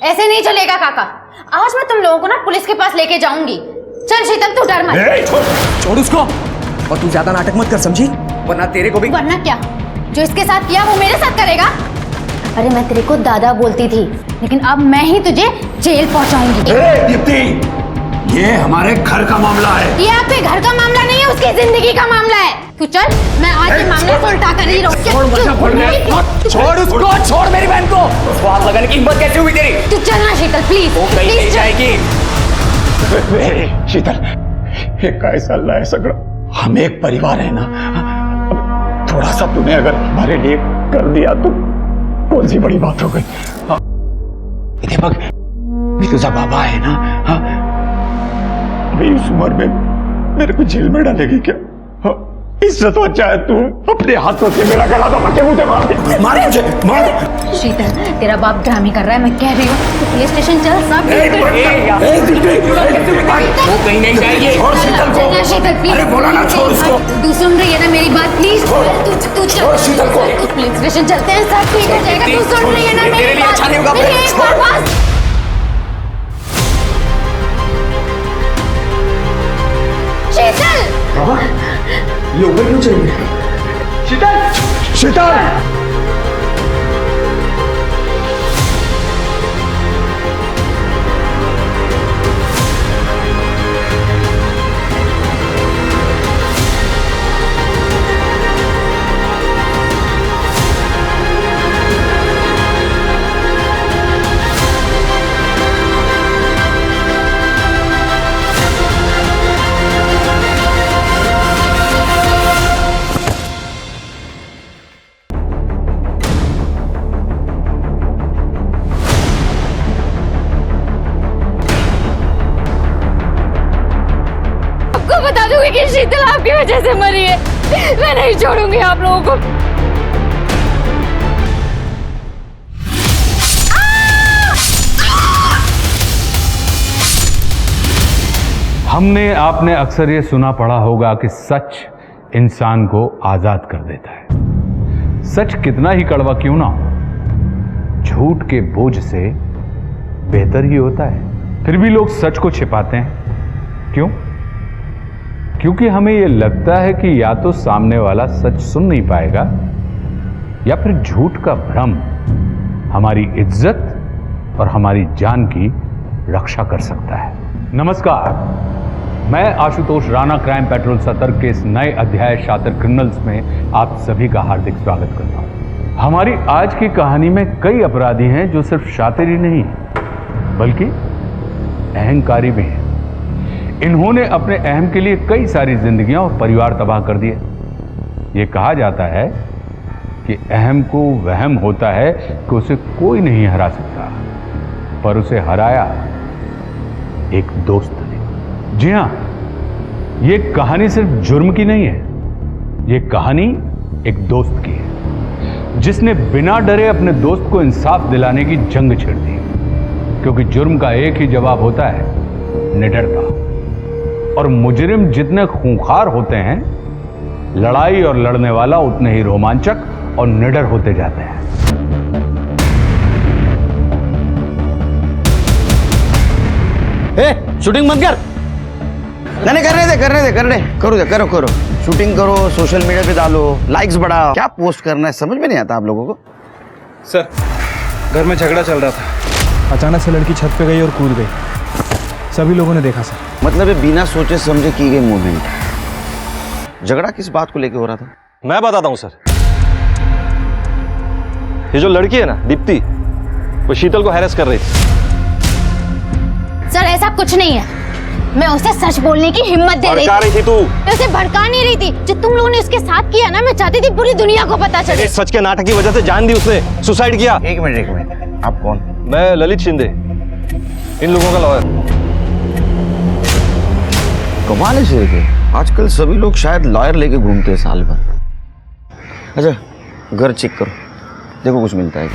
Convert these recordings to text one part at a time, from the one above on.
ऐसे नहीं चलेगा काका। आज मैं तुम लोगों को ना पुलिस के पास लेके जाऊंगी। चल शीतल तू डर मत। छोड़ उसको। और तू ज्यादा नाटक मत कर, समझी? वरना तेरे को भी। वरना क्या? जो इसके साथ किया वो मेरे साथ करेगा? अरे मैं तेरे को दादा बोलती थी, लेकिन अब मैं ही तुझे जेल पहुंचाऊंगी। दीप्ति, ये हमारे घर का मामला है। ये आपके घर का मामला नहीं है, उसकी जिंदगी का मामला है। तू चल, मैं आज ये मामले को उल्टा कर ही रहूंगी। छोड़ उसको, छोड़ मेरी बहन को। उसको हाथ लगाने की हिम्मत कैसे हुई तेरी? तू चल ना शीतल, प्लीज। वो कहीं नहीं जाएगी। शीतल, ये कैसा है सगळं? हम एक परिवार है ना। थोड़ा सा तूने अगर हमारे लिए कर दिया तो कौन सी बड़ी बात हो गई। इधर बघ, मी तुझा बाबा है ना। हाँ, अभी इस उम्र में मेरे को जेल में डालेगी क्या? हाँ, इससे तो अच्छा है तू अपने हाथों से मेरा गला दबा के मुझे मार दे। मार मुझे, मार। शीतल, तेरा बाप ड्रामे कर रहा है, मैं कह रही हूँ। तू पुलिस स्टेशन चल, सब वो कहीं नहीं जाएगी। छोड़ शीतल को। शीतल प्लीज। अरे बोला ना, छोड़ उसको। तू सुन रही है ना मेरी बात? प्लीज तू छोड़ शीतल को। पुलिस स्टेशन चलते हैं, सब ठीक हो जाएगा। तू सुन रही है ना तेरे मेरी लिए बात? अच्छा नहीं होगा। मेरी एक बार बस। शीतल, बाबा, ये ऊपर क्यों चली गई? शीतल, शीतल, बता दूंगी कि शीतल आपकी वजह से मरी है। मैं नहीं छोड़ूंगी आप लोगों को। हमने आपने अक्सर ये सुना पढ़ा होगा कि सच इंसान को आजाद कर देता है। सच कितना ही कड़वा क्यों ना हो, झूठ के बोझ से बेहतर ही होता है। फिर भी लोग सच को छिपाते हैं। क्यों? क्योंकि हमें यह लगता है कि या तो सामने वाला सच सुन नहीं पाएगा, या फिर झूठ का भ्रम हमारी इज्जत और हमारी जान की रक्षा कर सकता है। नमस्कार, मैं आशुतोष राणा क्राइम पेट्रोल सतर्क के इस नए अध्याय शातिर क्रिमिनल्स में आप सभी का हार्दिक स्वागत करता हूं। हमारी आज की कहानी में कई अपराधी हैं जो सिर्फ शातिर ही नहीं बल्कि अहंकारी भी हैं। इन्होंने अपने अहम के लिए कई सारी जिंदगियां और परिवार तबाह कर दिए। ये कहा जाता है कि अहम को वहम होता है कि उसे कोई नहीं हरा सकता, पर उसे हराया एक दोस्त ने। जी हां, ये कहानी सिर्फ जुर्म की नहीं है, ये कहानी एक दोस्त की है जिसने बिना डरे अपने दोस्त को इंसाफ दिलाने की जंग छेड़ दी। क्योंकि जुर्म का एक ही जवाब होता है, निडरता। और मुजरिम जितने खूंखार होते हैं, लड़ाई और लड़ने वाला उतने ही रोमांचक और निडर होते जाते हैं। शूटिंग मत कर। नहीं करने दे, करो। शूटिंग करो, सोशल मीडिया पे डालो, लाइक्स बढ़ाओ। क्या पोस्ट करना है समझ में नहीं आता आप लोगों को। सर, घर में झगड़ा चल रहा था, अचानक से लड़की छत पे गई और कूद गई। सभी लोगों ने देखा सर। मतलब ये बिना सोचे समझे की गई मूवमेंट। झगड़ा किस बात को लेके हो रहा था? मैं बताता हूँ सर। ये जो लड़की है ना दीप्ति, वो शीतल को हैरेस कर रही थी। सर ऐसा कुछ नहीं है, मैं उसे सच बोलने की हिम्मत दे रही थी तू। मैं उसे भड़का नहीं रही थी। जो तुम लोगों ने उसके साथ किया ना, मैं चाहती थी पूरी दुनिया को पता चले। सच के नाटक की वजह से जान दी उसने, सुसाइड किया। एक मिनट, आप कौन? मैं ललित शिंदे, इन लोगों का लॉयर। कमाल है शेर के, आजकल सभी लोग शायद लॉयर लेके घूमते हैं साल भर। अच्छा घर चेक करो, देखो कुछ मिलता है।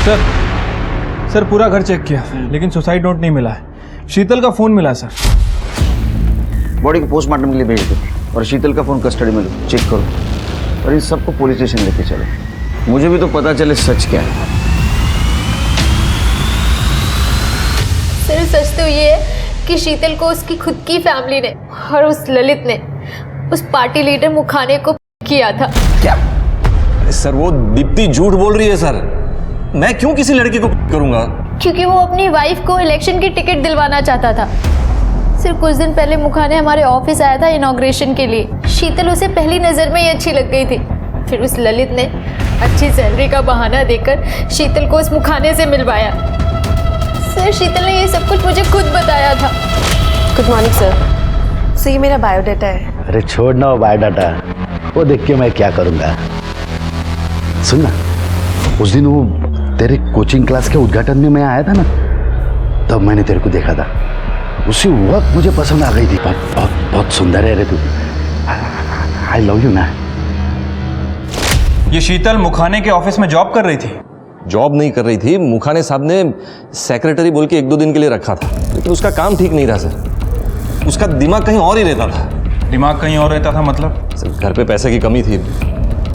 सर पूरा घर चेक किया लेकिन सुसाइड नोट नहीं मिला है। शीतल का फोन मिला सर। बॉडी को पोस्टमार्टम के लिए भेज दो और शीतल का फोन कस्टडी में लो, चेक करो और इन सबको पुलिस स्टेशन लेके चलो। मुझे भी तो पता चले सच क्या है। सिर्फ सच तो ये है कि शीतल को उसकी खुद की फैमिली ने और उस ललित ने उस पार्टी लीडर मुखाने को किया था। क्या? सर वो दीप्ति झूठ बोल रही है सर। मैं क्यों किसी लड़की को करूंगा? क्योंकि वो अपनी वाइफ को इलेक्शन की टिकट दिलवाना चाहता था। सिर्फ कुछ दिन पहले मुखाने हमारे ऑफिस आया था इनॉग्रेशन के लिए। शीतल उसे पहली नजर में ही अच्छी लग गई थी। फिर उस ललित ने अच्छी सैलरी का बहाना देकर शीतल को उस मुखाने से मिलवाया। सर शीतल ने ये सब कुछ मुझे खुद बताया था। Good morning sir. ये मेरा बायोडाटा है। अरे छोड़ ना वो बायोडाटा, वो देख के मैं क्या करूँगा। सुन ना, उस दिन वो तेरे कोचिंग क्लास के उद्घाटन में मैं आया था ना, तब मैंने तेरे को देखा था। उसी वक्त मुझे पसंद आ गई थी। बहुत बहुत बहुत सुंदर है रे तू। आई लव यू ना। ये शीतल मुखाने के ऑफिस में जॉब कर रही थी। जॉब नहीं कर रही थी, मुखाने साहब ने सेक्रेटरी बोल के 1-2 दिन के लिए रखा था, लेकिन उसका काम ठीक नहीं था सर। उसका दिमाग कहीं और ही रहता था। दिमाग कहीं और रहता था मतलब? सर घर पे पैसे की कमी थी,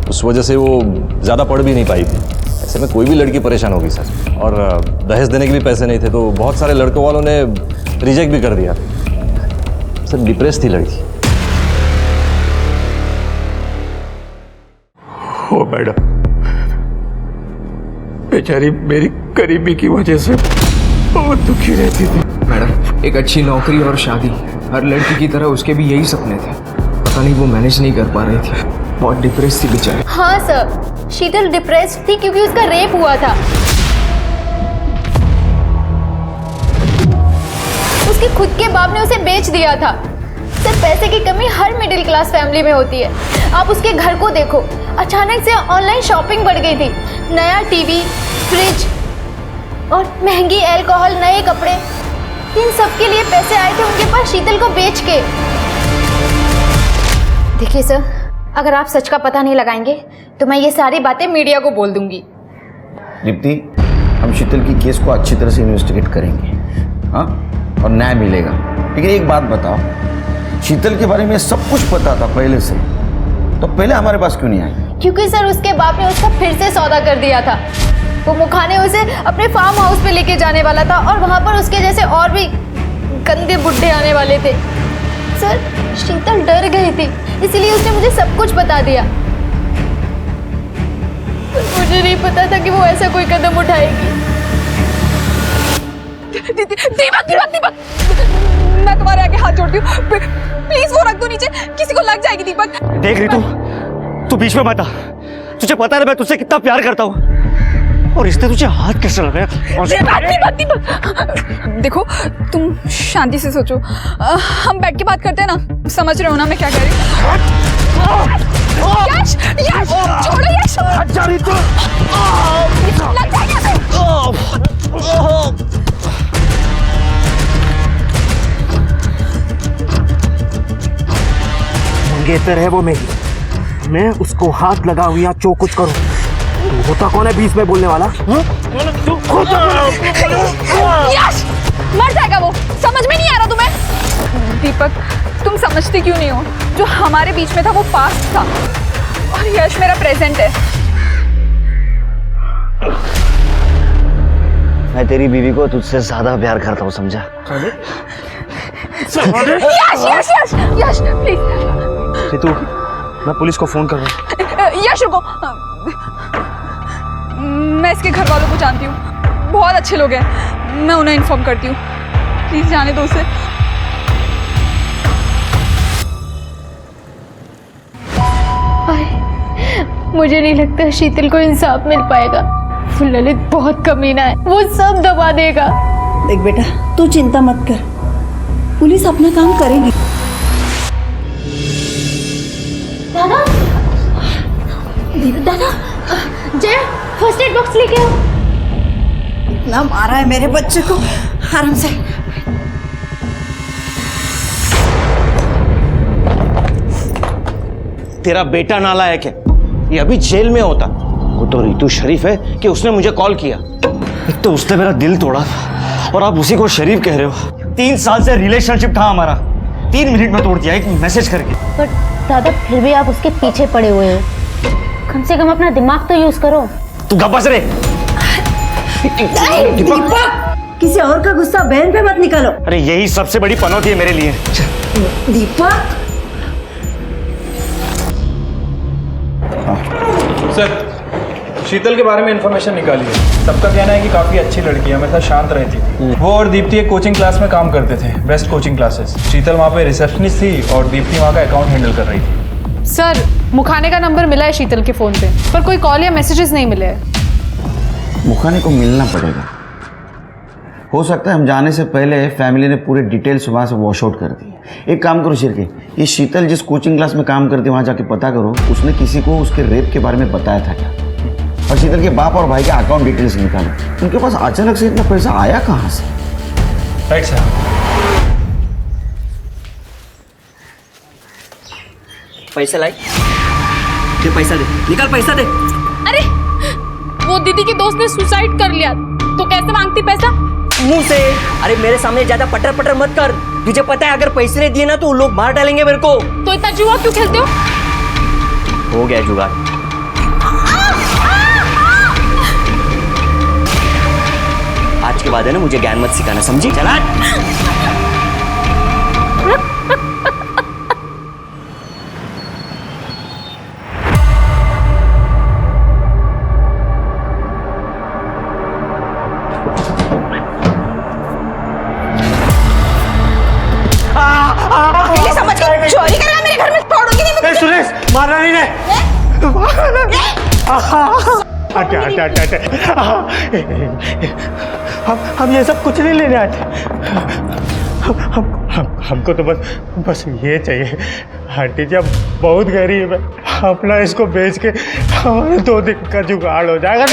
उस वजह से वो ज़्यादा पढ़ भी नहीं पाई थी। ऐसे में कोई भी लड़की परेशान होगी सर। और दहेज देने के भी पैसे नहीं थे, तो बहुत सारे लड़कों वालों ने रिजेक्ट भी कर दिया। सर डिप्रेस थी लड़की। ओ मैडम, बेचारी मेरी गरीबी की वजह से बहुत दुखी रहती थी। मैडम, एक अच्छी नौकरी और शादी हर लड़की की तरह उसके भी यही सपने थे। पता नहीं वो मैनेज नहीं कर पा रही थी। बहुत डिप्रेस थी बेचारी। हाँ सर, शीतल डिप्रेस्ड थी क्योंकि उसका रेप हुआ था। उसके खुद के बाप ने उसे बेच दिया था। सर पैसे की कमी हर मिडिल क्लास फैमिली में होती है। आप उसके घर को देखो, अचानक से ऑनलाइन शॉपिंग बढ़ गई थी। नया टीवी, फ्रिज और महंगी अल्कोहल, नए कपड़े, इन सब के लिए पैसे आए थे उनके पास शीतल को बेच के। देखिए सर, अगर आप सच का पता नहीं लगाएंगे तो मैं ये सारी बातें मीडिया को बोल दूंगी। दीप्ति, हम शीतल की केस को अच्छी तरह से इन्वेस्टिगेट करेंगे, हाँ, और न्याय मिलेगा। लेकिन एक बात बताओ, शीतल के बारे में सब कुछ पता था पहले से, तो पहले हमारे पास क्यों नहीं आई? क्योंकि सर उसके बाप ने उसका फिर से सौदा कर दिया था। वो मुखाने उसे अपने फार्म हाउस पे लेके जाने वाला था और वहां पर उसके जैसे और भी गंदे बुड्ढे आने वाले थे। सर शीतल डर गई थी, इसीलिए उसने मुझे सब कुछ बता दिया। मुझे नहीं पता था कि वो ऐसा कोई कदम उठाएगी। दीपक दीपक दीपक, मैं तुम्हारे आगे हाथ जोड़ती हूँ, प्लीज वो रख दो नीचे, किसी को लग जाएगी। दीपक देख रही तू बीच में मत आ। तुझे पता है मैं तुझसे कितना प्यार करता हूँ, और इसने तुझे हाथ कैसे लगाया? दीपक दीपक देखो, तुम शांति से सोचो। हम बैठ के बात करते हैं ना, समझ रहे हो ना मैं क्या कह रही हूँ? यश यश छोड़ो यश, लग जाएगा ऐसे। मंगेतर है वो मेरी, मैं उसको हाथ लगाऊं या जो कुछ करूं, तू होता कौन है बीच में बोलने वाला? यश मर जाएगा वो, समझ में नहीं आ रहा तुम्हें? दीपक तुम समझते क्यों नहीं हो? जो हमारे बीच में था वो पास्ट था और यश मेरा प्रेजेंट है। मैं तेरी बीवी को तुझसे ज्यादा प्यार करता हूँ, समझा? यश यश यश यश प्लीज। तू, मैं पुलिस को फोन कर रहा हूँ। यश रुको, मैं इसके घर वालों को जानती हूँ, बहुत अच्छे लोग हैं, मैं उन्हें इन्फॉर्म करती हूँ। प्लीज जाने दो उसे। मुझे नहीं लगता शीतल को इंसाफ मिल पाएगा। ललित बहुत कमीना है, वो सब दबा देगा। देख बेटा, तू चिंता मत कर, पुलिस अपना काम करेगी। दादा दादा, जय फर्स्ट एड बॉक्स लेके आओ। इतना मारा है मेरे बच्चे को, आराम से। तेरा बेटा नालायक है, ये अभी जेल में होता, वो तो रितु शरीफ है कि उसने मुझे कॉल किया। एक तो उसने मेरा दिल तोड़ा और आप उसी को शरीफ कह रहे हो। 3 साल से रिलेशनशिप था हमारा, 3 मिनट में तोड़ दिया एक मैसेज करके। पर दादा फिर भी आप उसके पीछे पड़े हुए हो, कम से कम अपना दिमाग तो यूज करो। तू गप्पस रे। दीपक, किसी और का गुस्सा बहन पे मत निकालो। अरे यही सबसे बड़ी पनौती है मेरे लिए। दीपक, सर शीतल के बारे में इंफॉर्मेशन निकाली है। सबका कहना है कि काफ़ी अच्छी लड़की है, हमेशा शांत रहती थी। वो और दीप्ति एक कोचिंग क्लास में काम करते थे, बेस्ट कोचिंग क्लासेस। शीतल वहाँ पे रिसेप्शनिस्ट थी और दीप्ति वहाँ का अकाउंट हैंडल कर रही थी। सर मुखाने का नंबर मिला है शीतल के फ़ोन पे, पर कोई कॉल या मैसेजेस नहीं मिले हैं। मुखाने को मिलना पड़ेगा। हो सकता है हम जाने से पहले फैमिली ने पूरे डिटेल्स वहाँ से वॉश आउट कर दिए। एक काम करो शिरके, ये शीतल जिस कोचिंग क्लास में काम करती है वहाँ जाके पता करो उसने किसी को उसके रेप के बारे में बताया था क्या, और शीतल के बाप और भाई के अकाउंट डिटेल्स निकालो। उनके पास अचानक से इतना पैसा आया कहाँ से? Right sir. पैसा लाई, दे पैसा दे, निकाल पैसा दे। अरे वो दीदी के दोस्त ने सुसाइड कर लिया, तो कैसे मांगती पैसा? मुंह से। अरे मेरे सामने ज्यादा पटर पटर मत कर, तुझे पता है अगर पैसे नहीं दिए ना तो लोग बाहर डालेंगे मेरे को। तो इतना जुआ क्यों खेलते हो? हो गया जुगाड़। आज के बाद है ना मुझे ज्ञान मत सिखाना, समझी? चला। चोरी कर रहा है मेरे घर में, छोड़ूंगी नहीं मैं। सुरेश, मारना नहीं रे। हम ये सब कुछ नहीं लेने आए थे। हमको तो बस ये चाहिए। आंटी जी अब बहुत गरीब है, अपना इसको बेच के हमारे 2 दिन का जुगाड़ हो जाएगा।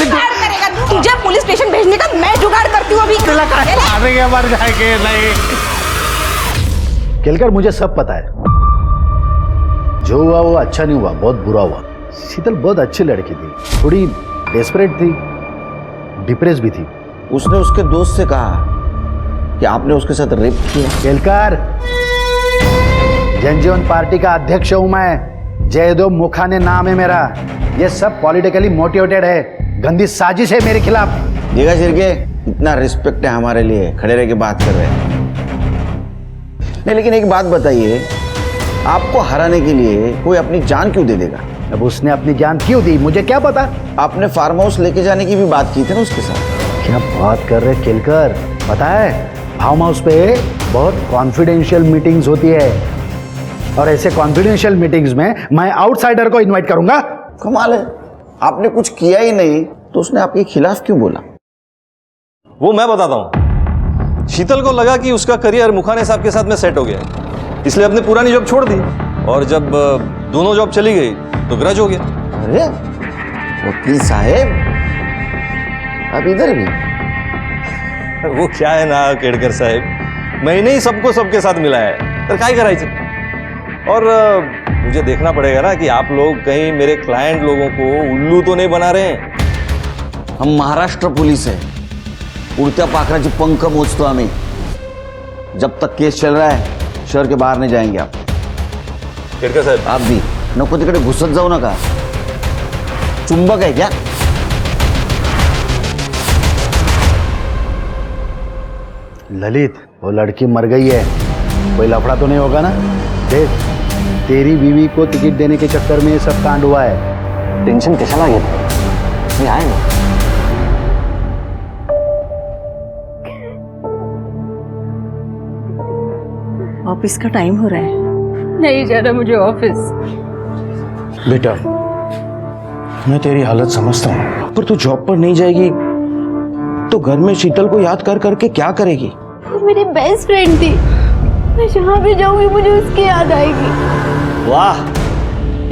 तुझे पुलिस स्टेशन भेजने का मैं जुगाड़ करती हूँ अभी। मर जाएंगे नहीं। केलकर मुझे सब पता है, जो हुआ वो अच्छा नहीं हुआ, बहुत बुरा हुआ। शीतल बहुत अच्छी लड़की थी, थोड़ी डेस्परेट थी, डिप्रेस भी थी। उसने उसके दोस्त से कहा कि आपने उसके साथ रेप किया। केलकर, जनजीवन पार्टी का अध्यक्ष हूं मैं, जयदेव मुखाने नाम है मेरा। ये सब पॉलिटिकली मोटिवेटेड है, गंदी साजिश है मेरे खिलाफ। देखा शिरके, इतना रिस्पेक्ट है हमारे लिए, खड़े रह के बात कर रहे हैं। नहीं लेकिन एक बात बताइए, आपको हराने के लिए कोई अपनी जान क्यों दे देगा? अब उसने अपनी जान क्यों दी मुझे क्या पता। आपने फार्म हाउस लेके जाने की भी बात की थी ना उसके साथ। क्या बात कर रहे केलकर, पता है फार्म हाउस पे बहुत कॉन्फिडेंशियल मीटिंग्स होती है, और ऐसे कॉन्फिडेंशियल मीटिंग्स में मैं आउटसाइडर को इनवाइट करूंगा? कमाल है, आपने कुछ किया ही नहीं तो उसने आपके खिलाफ क्यों बोला? वो मैं बताता हूँ। शीतल को लगा कि उसका करियर मुखाने साहब के साथ में सेट हो गया, इसलिए अपनी पुरानी जॉब छोड़ दी, और जब दोनों जॉब चली गई तो ग्रज हो गया। अरे वकील साहब, अब इधर भी? वो क्या है ना केड़कर साहब, मैंने ही सबको सबके साथ मिलाया है, तो काय करायचे। और मुझे देखना पड़ेगा ना कि आप लोग कहीं मेरे क्लाइंट लोगों को उल्लू तो नहीं बना रहे हैं। हम महाराष्ट्र पुलिस है, उड़त्या पाखराची पंख मोजतो आम्ही। जब तक केस चल रहा है शहर के बाहर नहीं जाएंगे आप। केड़कर साहब, आप भी नको तिकडे घुसत जाऊ नका। चुंबक है क्या? ललित, वो लड़की मर गई है, कोई लफड़ा तो नहीं होगा ना? देख, तेरी बीवी को टिकट देने के चक्कर में ये सब कांड हुआ है। टेंशन कशाला घेत? मी आहे ना। ऑफिस का टाइम हो रहा है। नहीं जाना मुझे ऑफिस। बेटा, मैं तेरी हालत समझता हूँ, पर तू जॉब पर नहीं जाएगी तो घर में शीतल को याद कर करके क्या करेगी? वो मेरी बेस्ट फ्रेंड थी, मैं जहाँ भी जाऊंगी मुझे उसकी याद आएगी। वाह,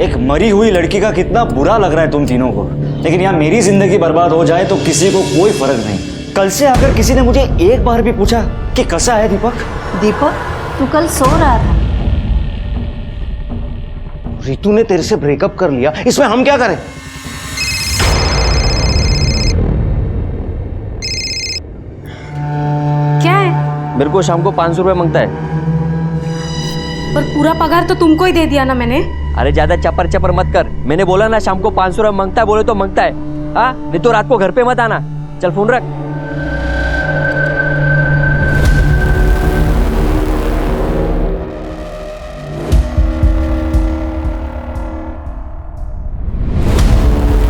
एक मरी हुई लड़की का कितना बुरा लग रहा है तुम तीनों को, लेकिन यहाँ मेरी जिंदगी बर्बाद हो जाए तो किसी को कोई फर्क नहीं। कल से अगर किसी ने मुझे एक बार भी पूछा कि कैसा है दीपक? दीपक, तू कल सो रहा था। रितु ने तेरे से ब्रेकअप कर लिया, इसमें हम क्या करें? मेरे को शाम को 500 रुपये मांगता है। पर पूरा पगार तो तुमको ही दे दिया ना मैंने। अरे ज्यादा चपर चपर मत कर, मैंने बोला ना शाम को 500 रुपये मांगता है, बोले तो मांगता है। हाँ, नहीं तो रात को घर पे मत आना। चल फोन रख।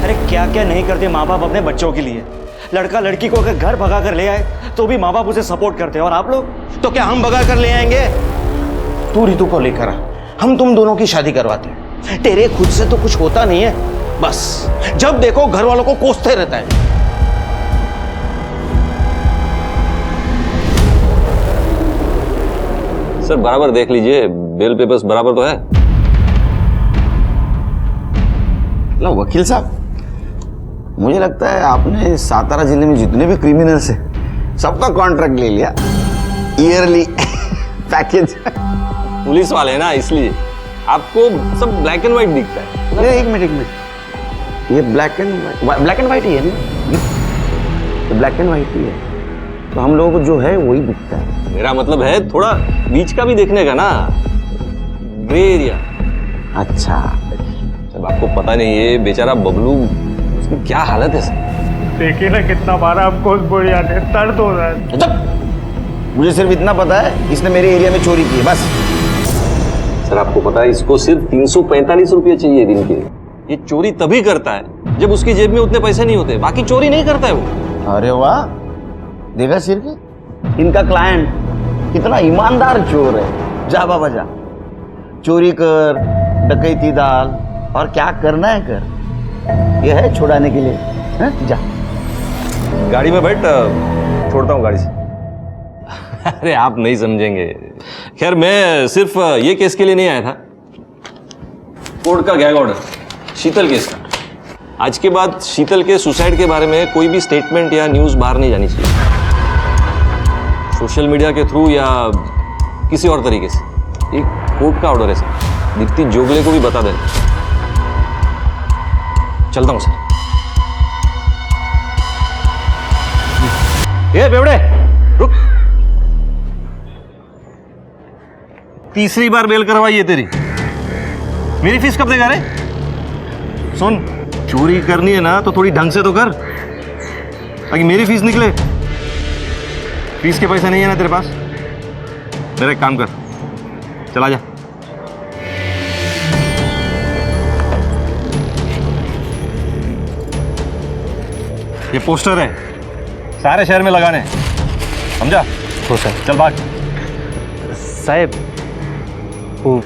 अरे क्या क्या नहीं करते माँ बाप अपने बच्चों के लिए। लड़का लड़की को अगर घर भगा कर ले आए तो भी माँ बाप उसे सपोर्ट करते हैं, और आप लोग तो क्या हम भगा कर ले आएंगे? तू रितु को लेकर आ, हम तुम दोनों की शादी करवाते हैं। तेरे खुद से तो कुछ होता नहीं है, बस जब देखो घर वालों को कोसते रहता है। सर बराबर देख लीजिए, बेल पेपर्स बराबर तो है। लो वकील साहब, मुझे लगता है आपने सातारा जिले में जितने भी क्रिमिनल्स हैं सबका कॉन्ट्रैक्ट ले लिया, ईयरली पैकेज। पुलिस वाले हैं ना, इसलिए आपको सब ब्लैक एंड व्हाइट दिखता है। नहीं, एक मिनट, ये ब्लैक एंड व्हाइट ही है ना, ब्लैक एंड व्हाइट ही है, तो हम लोगों को जो है वही दिखता है। मेरा मतलब है थोड़ा बीच का भी देखने का ना, ग्रे एरिया। अच्छा, जब आपको पता नहीं है बेचारा बबलू, उसकी क्या हालत है सर। देखिए ना कितना मारा हमको उस बुढ़िया ने, दर्द हो रहा है। मुझे सिर्फ इतना पता है, इसने मेरे एरिया में चोरी की है, बस। सर आपको पता है इसको सिर्फ 345 रुपये चाहिए दिन के। ये चोरी तभी करता है जब उसकी जेब में उतने पैसे नहीं होते, बाकी चोरी नहीं करता है वो। अरे वाह, देखा सिर के, इनका क्लाइंट कितना ईमानदार चोर है। जा बाबा जा, चोरी कर, डकैती डाल, और क्या करना है कर, यह है छुड़ाने के लिए है? जा गाड़ी में बैठ, छोड़ता हूँ गाड़ी से। अरे आप नहीं समझेंगे। खैर मैं सिर्फ ये केस के लिए नहीं आया था, कोर्ट का गैग ऑर्डर शीतल केस का। आज के बाद शीतल के सुसाइड के बारे में कोई भी स्टेटमेंट या न्यूज़ बाहर नहीं जानी चाहिए, सोशल मीडिया के थ्रू या किसी और तरीके से। एक कोर्ट का ऑर्डर है सर, दीप्ति जोगले को भी बता देना। चलता हूं सर। ये बेवड़े रुक, तीसरी बार बेल करवाई है तेरी। मेरी फीस कब देगा रे? सुन, चोरी करनी है ना तो थोड़ी ढंग से तो कर, ताकि मेरी फीस निकले। फीस के पैसे नहीं है ना तेरे पास? मेरा एक काम कर, चला जा। ये पोस्टर है, सारे शहर में लगाने, समझा? हो सर। चल भाग। साहब वो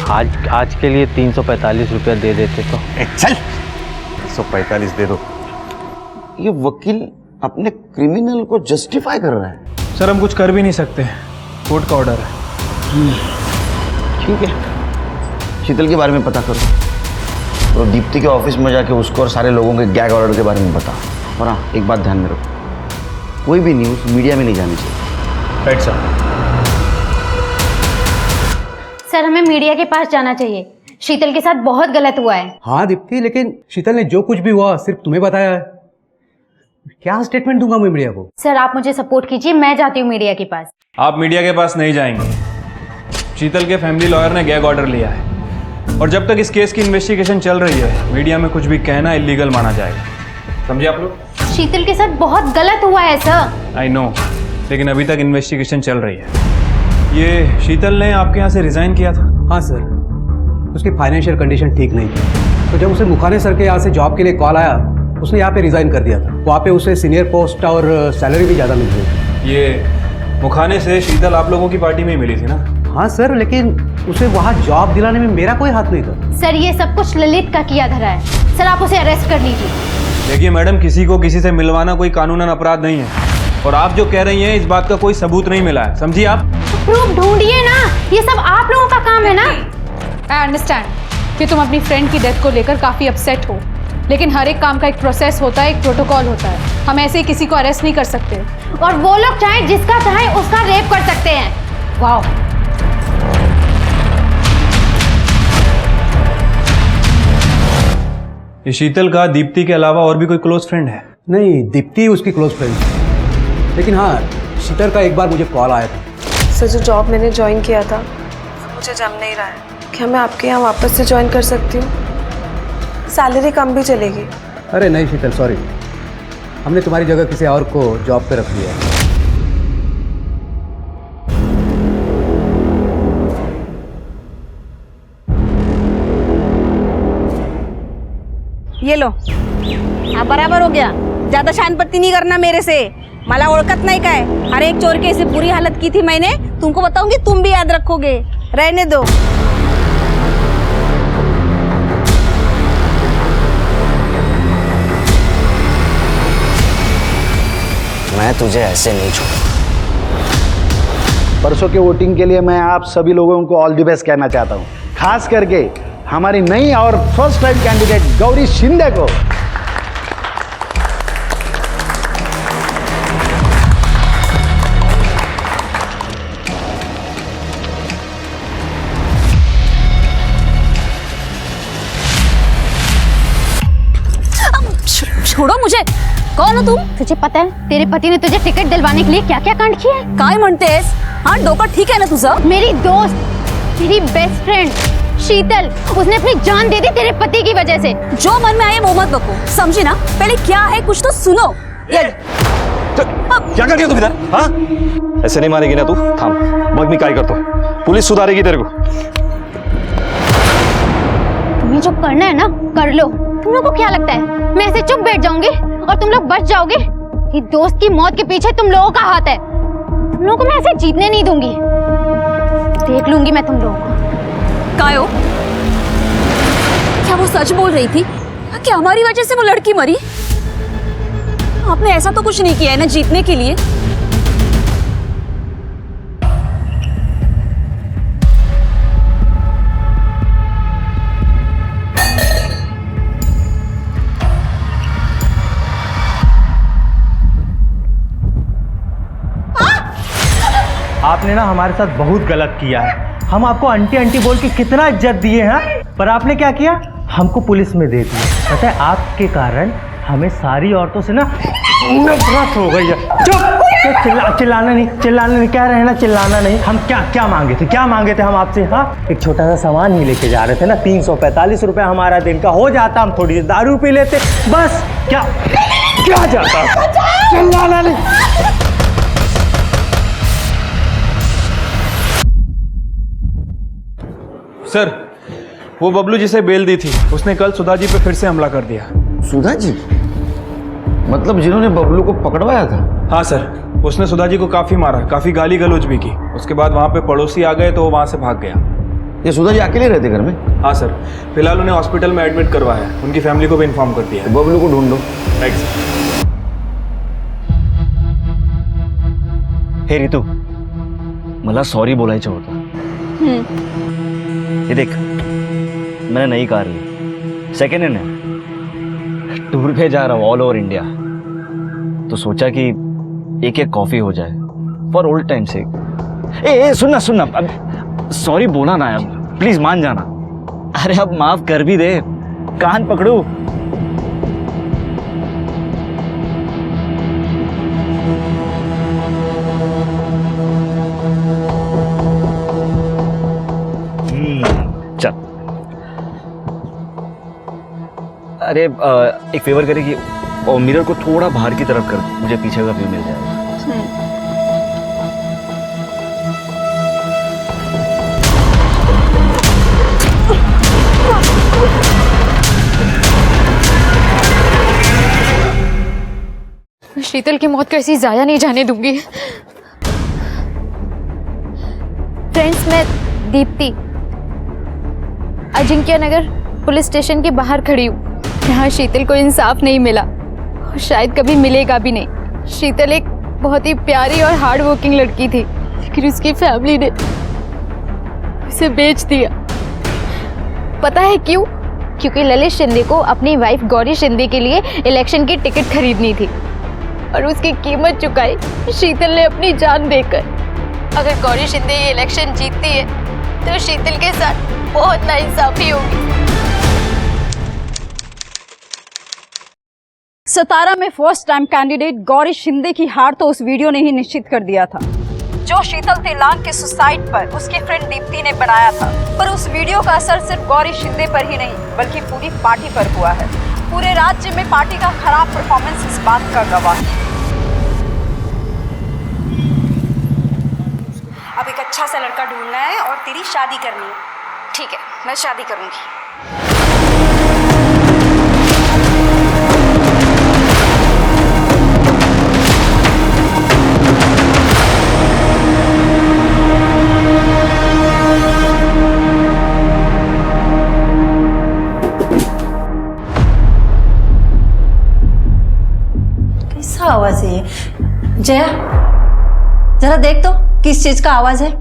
आज के लिए 345 रुपया दे देते तो। चल, 145 दे दो। ये वकील अपने क्रिमिनल को जस्टिफाई कर रहा है। सर हम कुछ कर भी नहीं सकते, कोर्ट का ऑर्डर है। ठीक है, शीतल के बारे में पता करो, और दीप्ति के ऑफिस में जाके उसको और सारे लोगों के गैग ऑर्डर के बारे में बता। और हाँ, एक बात ध्यान में रखो, कोई भी न्यूज़ मीडिया में नहीं जानी चाहिए। Right sir. सर हमें मीडिया के पास जाना चाहिए, शीतल के साथ बहुत गलत हुआ है। हाँ दीप्ति, लेकिन शीतल ने जो कुछ भी हुआ सिर्फ तुम्हें बताया है। क्या स्टेटमेंट दूंगा मैं मीडिया को? सर आप मुझे सपोर्ट कीजिए, मैं जाती हूँ मीडिया के पास। आप मीडिया के पास नहीं जाएंगे, शीतल के फैमिली लॉयर ने गैग ऑर्डर लिया है, और जब तक इस केस की इन्वेस्टिगेशन चल रही है मीडिया में कुछ भी कहना इलीगल माना जाएगा, समझे आप लोग? शीतल के साथ बहुत गलत हुआ है सर। आई नो, लेकिन अभी तक इन्वेस्टिगेशन चल रही है। ये शीतल ने आपके यहाँ से रिजाइन किया था? हाँ सर, उसकी फाइनेंशियल कंडीशन ठीक नहीं थी, तो जब उसे मुखाने सर के यहाँ से जॉब के लिए कॉल आया, उसने यहाँ पे रिजाइन कर दिया था। वहाँ पे उसे सीनियर पोस्ट और सैलरी भी ज़्यादा मिल रही थी। ये मुखाने से शीतल आप लोगों की पार्टी में ही मिली थी ना? हाँ सर, लेकिन उसे वहाँ जॉब दिलाने में मेरा कोई हाथ नहीं था। सर ये सब कुछ ललित का किया धरा है, सर आप उसे अरेस्ट कर लीजिए। देखिए मैडम, किसी को किसी से मिलवाना कोई कानूनन अपराध नहीं है, और आप जो कह रही हैं इस बात का कोई सबूत नहीं मिला है, समझिए आप? प्रूफ ढूंढिए ना, ये सब आप लोगों का काम है ना। आई अंडरस्टैंड कि तुम अपनी फ्रेंड की डेथ को लेकर काफ़ी अपसेट हो, लेकिन हर एक काम का एक प्रोसेस होता है, एक प्रोटोकॉल होता है। हम ऐसे ही किसी को अरेस्ट नहीं कर सकते। और वो लोग चाहे जिसका चाहे उसका रेप कर सकते हैं। वाह, ये शीतल का दीप्ति के अलावा और भी कोई क्लोज फ्रेंड है? नहीं, दीप्ति उसकी क्लोज फ्रेंड। लेकिन हाँ, शीतल का एक बार मुझे कॉल आया था। सर जो जॉब मैंने ज्वाइन किया था मुझे जम नहीं रहा है, क्या मैं आपके यहाँ वापस से ज्वाइन कर सकती हूँ? सैलरी कम भी चलेगी। अरे नहीं शीतल, सॉरी, हमने तुम्हारी जगह किसी और को जॉब पे रख लिया है। ये लो, हाँ बराबर हो गया। ज्यादा शानपत्ती नहीं करना मेरे से, मला ओळखत नहीं काय। हर एक चोर की ऐसी बुरी हालत की थी मैंने, तुमको बताऊंगी, तुम भी याद रखोगे। रहने दो। मैं तुझे ऐसे नहीं छोड़ूंगा। परसों के वोटिंग के लिए मैं आप सभी लोगों को ऑल द बेस्ट कहना चाहता हूँ, खास करके हमारी नई और first time candidate Gauri Shinde को। छोड़ो मुझे, कौन हो तुम? तुझे पता है तेरे पति ने तुझे टिकट दिलवाने के लिए क्या क्या कांड किया है? काय म्हणतेस? हाँ डोका ठीक है ना तुझा? मेरी दोस्त, मेरी बेस्ट फ्रेंड शीतल, उसने अपनी जान दे दी तेरे पति की वजह से। जो मन में आए वो मत बको, समझी ना? पहले क्या है कुछ तो सुनो। क्या कर रही हो तुम इधर? हाँ, ऐसे नहीं मारेगी ना तू। थाम, बग में काय करतो, पुलिस सुधारेगी तेरे को। तुम्हें जो करना है ना कर लो। तुम लोगों को क्या लगता है मैं ऐसे चुप बैठ जाऊंगी और तुम लोग बच जाओगे? ये दोस्त की मौत के पीछे तुम लोगों का हाथ है। तुम लोगों को मैं ऐसे जीतने नहीं दूंगी, देख लूंगी मैं तुम लोगों को। कायो, क्या वो सच बोल रही थी कि हमारी वजह से वो लड़की मरी? आपने ऐसा तो कुछ नहीं किया है ना जीतने के लिए। आपने ना हमारे साथ बहुत गलत किया है। हम आपको आंटी आंटी बोल के कितना इज्जत दिए हैं, पर आपने क्या किया? हमको पुलिस में दे दिया। पता है आपके कारण हमें सारी औरतों से ना नफरत हो गई है। चुप! चिल्लाना नहीं कह रहे हैं ना, चिल्लाना नहीं। हम क्या मांगे थे हम आपसे? हाँ, एक छोटा सा सामान ही लेके जा रहे थे ना, 345 रुपये हमारा दिन का हो जाता, हम थोड़ी सी दारू पी लेते बस। क्या जाता? चिल्लाना नहीं। सर, वो बबलू जिसे बेल दी थी उसने कल सुधा जी पे फिर से हमला कर दिया। सुधा जी? मतलब जिन्होंने बबलू को पकड़वाया था? हाँ सर, उसने सुधा जी को काफी मारा, काफी गाली गलौज भी की। उसके बाद वहाँ पे पड़ोसी आ गए तो वो वहाँ से भाग गया। ये सुधा जी अकेले रहते घर में? हाँ सर, फिलहाल उन्हें हॉस्पिटल में एडमिट करवाया है, उनकी फैमिली को भी इन्फॉर्म कर दिया है। बबलू को ढूंढो। Right sir. हे रितू, मला सॉरी बोलायचं होतं। ये देख, मैंने नई कार ली, सेकेंड हैंड है, टूर पे जा रहा हूँ ऑल ओवर इंडिया, तो सोचा कि एक एक कॉफी हो जाए फॉर ओल्ड टाइम से। ए सुनना, अब सॉरी बोला ना यार, प्लीज मान जाना। अरे अब माफ कर भी दे, कान पकड़ू। चल, अरे एक फेवर करेगी और मिरर को थोड़ा बाहर की तरफ कर, मुझे पीछे का व्यू मिल जाएगा। शीतल की मौत कैसी जाया नहीं जाने दूंगी। फ्रेंड्स, मैं दीप्ति अजिंक्य नगर पुलिस स्टेशन के बाहर खड़ी हूँ। यहाँ शीतल को इंसाफ नहीं मिला और शायद कभी मिलेगा भी नहीं। शीतल एक बहुत ही प्यारी और हार्ड वर्किंग लड़की थी, लेकिन उसकी फैमिली ने उसे बेच दिया। पता है क्यों? क्योंकि ललित शिंदे को अपनी वाइफ गौरी शिंदे के लिए इलेक्शन की टिकट खरीदनी थी और उसकी कीमत चुकाई शीतल ने अपनी जान देकर। अगर गौरी शिंदे ये इलेक्शन जीतती है तो शीतल के साथ बहुत नाइंसाफी होगी। सतारा में first time candidate Gauri Shinde की हार तो उस वीडियो ने ही निश्चित कर दिया था, जो शीतल तेलांग के सुसाइड पर उसकी फ्रेंड दीप्ति ने बनाया था। पर उस वीडियो का असर सिर्फ गौरी शिंदे पर ही नहीं बल्कि पूरी पार्टी पर हुआ है। पूरे राज्य में पार्टी का खराब परफॉर्मेंस इस बात का गवाह है। अब एक अच्छा सा लड़का ढूंढना है और तेरी शादी करनी है। ठीक है, मैं शादी करूंगी। कैसा आवाज है ये? जया, जरा देख तो किस चीज का आवाज है।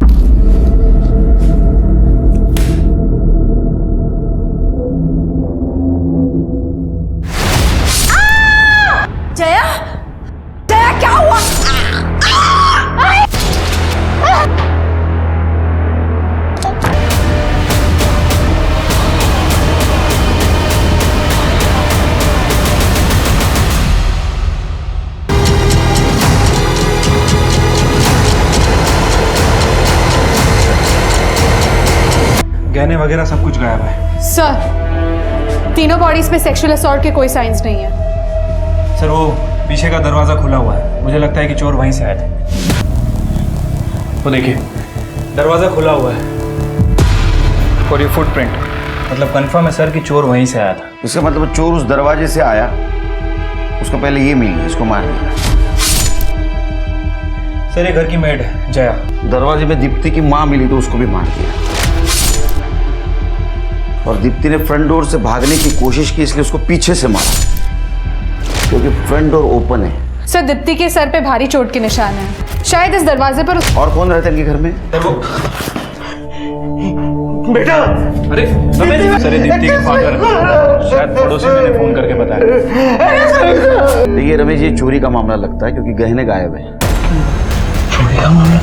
जया, जया क्या हुआ? गहने वगैरह सब कुछ गायब है। सर, तीनों बॉडीज पे सेक्सुअल असॉल्ट के कोई साइंस नहीं है। सर वो पीछे का दरवाजा खुला हुआ है, मुझे लगता है कि चोर वहीं से आए थे। वो देखिए, दरवाजा खुला हुआ है और ये फुटप्रिंट, मतलब कंफर्म है सर कि चोर वहीं से आया था। इसका मतलब चोर उस दरवाजे से आया, उसको पहले ये मिल गई, इसको मार दिया। सर ये घर की मेड है जया। दरवाजे में दीप्ति की माँ मिली तो उसको भी मार दिया। और दीप्ति ने फ्रंट डोर से भागने की कोशिश की, इसलिए उसको पीछे से मारा, क्योंकि फ्रंट डोर ओपन है। सर, दीप्ति के सर पे भारी चोट के निशान है। शायद इस दरवाजे पर और कौन रहता है इनके घर में? बेटा, अरे सर ये दीप्ति के फादर, शायद पड़ोसी मैंने फोन करके बताया। देखिए रमेश, ये चोरी का मामला लगता है क्योंकि गहने गायब है। चोरी का मामला?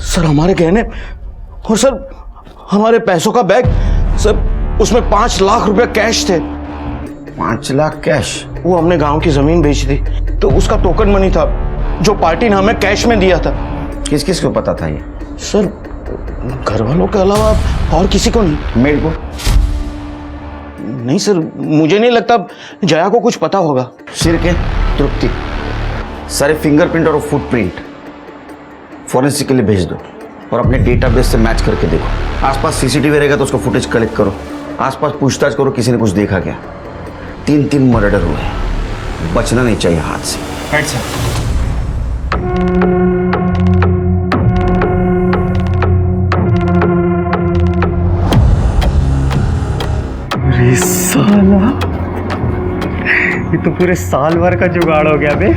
सर हमारे गहने और सर हमारे पैसों का बैग, सर उसमें 5 लाख रुपए कैश थे। 5 लाख कैश? वो हमने गांव की जमीन बेची थी तो उसका टोकन मनी था जो पार्टी ने हमें कैश में दिया था। किस किस को पता था ये? सर घर वालों के अलावा और किसी को नहीं। मेरे को? नहीं सर, मुझे नहीं लगता जया को कुछ पता होगा। सिर के तृप्ति सारे फिंगरप्रिंट और फुटप्रिंट फॉरेंसिक के लिए भेज दो और अपने डेटाबेस से मैच करके देखो। आसपास सीसीटीवी रहेगा तो उसका फुटेज कलेक्ट करो। आसपास पूछताछ करो किसी ने कुछ देखा क्या। 3 मर्डर हुए, बचना नहीं चाहिए हाथ से। Right sir. अरे साला, ये तो पूरे साल भर का जुगाड़ हो गया बे।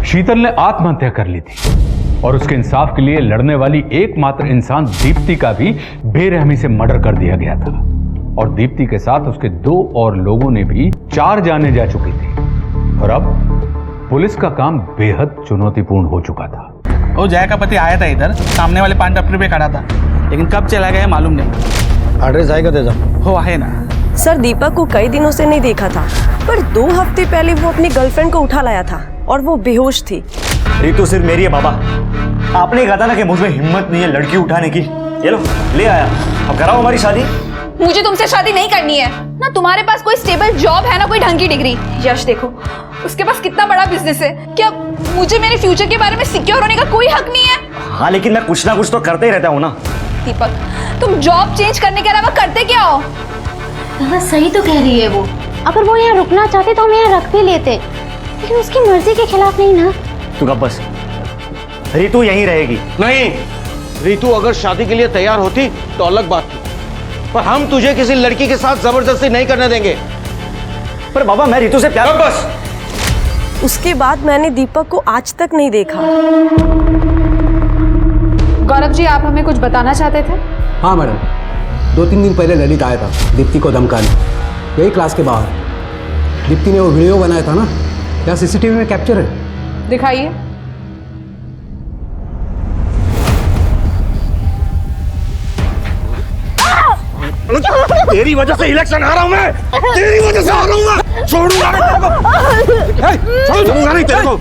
शीतल ने आत्महत्या कर ली थी और उसके इंसाफ के लिए लड़ने वाली एकमात्र इंसान दीप्ति का भी बेरहमी से मर्डर कर दिया गया था। और दीप्ति के साथ उसके 2 और लोगों ने भी 4 जाने जा चुकी थी। और अब पुलिस का काम बेहद चुनौतीपूर्ण हो चुका था। वो जया का पति आया था इधर, सामने वाले पान टपरी पे खड़ा था, लेकिन कब चला गया मालूम नहीं। एड्रेस आएगा दे दो। हो है ना सर, दीपक को कई दिनों से नहीं देखा था, पर 2 हफ्ते पहले वो अपनी गर्लफ्रेंड को उठा लाया था और वो बेहोश थी। रितु सिर्फ मेरी है बाबा। आपने कहा था ना कि मुझ में हिम्मत नहीं है लड़की उठाने की। ये लो ले आया, अब कराओ हमारी शादी। मुझे तुमसे शादी नहीं करनी है ना। तुम्हारे पास कोई स्टेबल जॉब है ना कोई ढंग की डिग्री। यश देखो, उसके पास कितना बड़ा बिजनेस है। क्या मुझे मेरे फ्यूचर के बारे में सिक्योर होने का कोई हक नहीं है? हाँ लेकिन मैं कुछ ना कुछ तो करते ही रहता हूँ ना। दीपक, तुम जॉब चेंज करने के अलावा करते क्या हो? सही तो कह रही है वो। अगर वो यहाँ रुकना चाहते तो हम यहाँ रख भी लेते, लेकिन उसकी मर्जी के खिलाफ नहीं ना। तू कब बस, रितु यहीं रहेगी। नहीं, रितु अगर शादी के लिए तैयार होती तो अलग बात थी, पर हम तुझे किसी लड़की के साथ जबरदस्ती नहीं करने देंगे। पर बाबा मैं रितु से प्यार। बस। उसके बाद मैंने दीपक को आज तक नहीं देखा। गौरव जी, आप हमें कुछ बताना चाहते थे? हाँ मैडम, 2-3 दिन पहले ललित आया था दीप्ति को धमकाने, यही क्लास के बाहर। दीप्ति ने वो वीडियो बनाया था ना, क्या सीसीटीवी में कैप्चर है? दिखाइए। तेरी वजह से इलेक्शन हारा हूं मैं, तेरी वजह से हारा हूं मैं। छोड़ूंगा नहीं तेरे को, छोड़ूंगा नहीं तेरे को।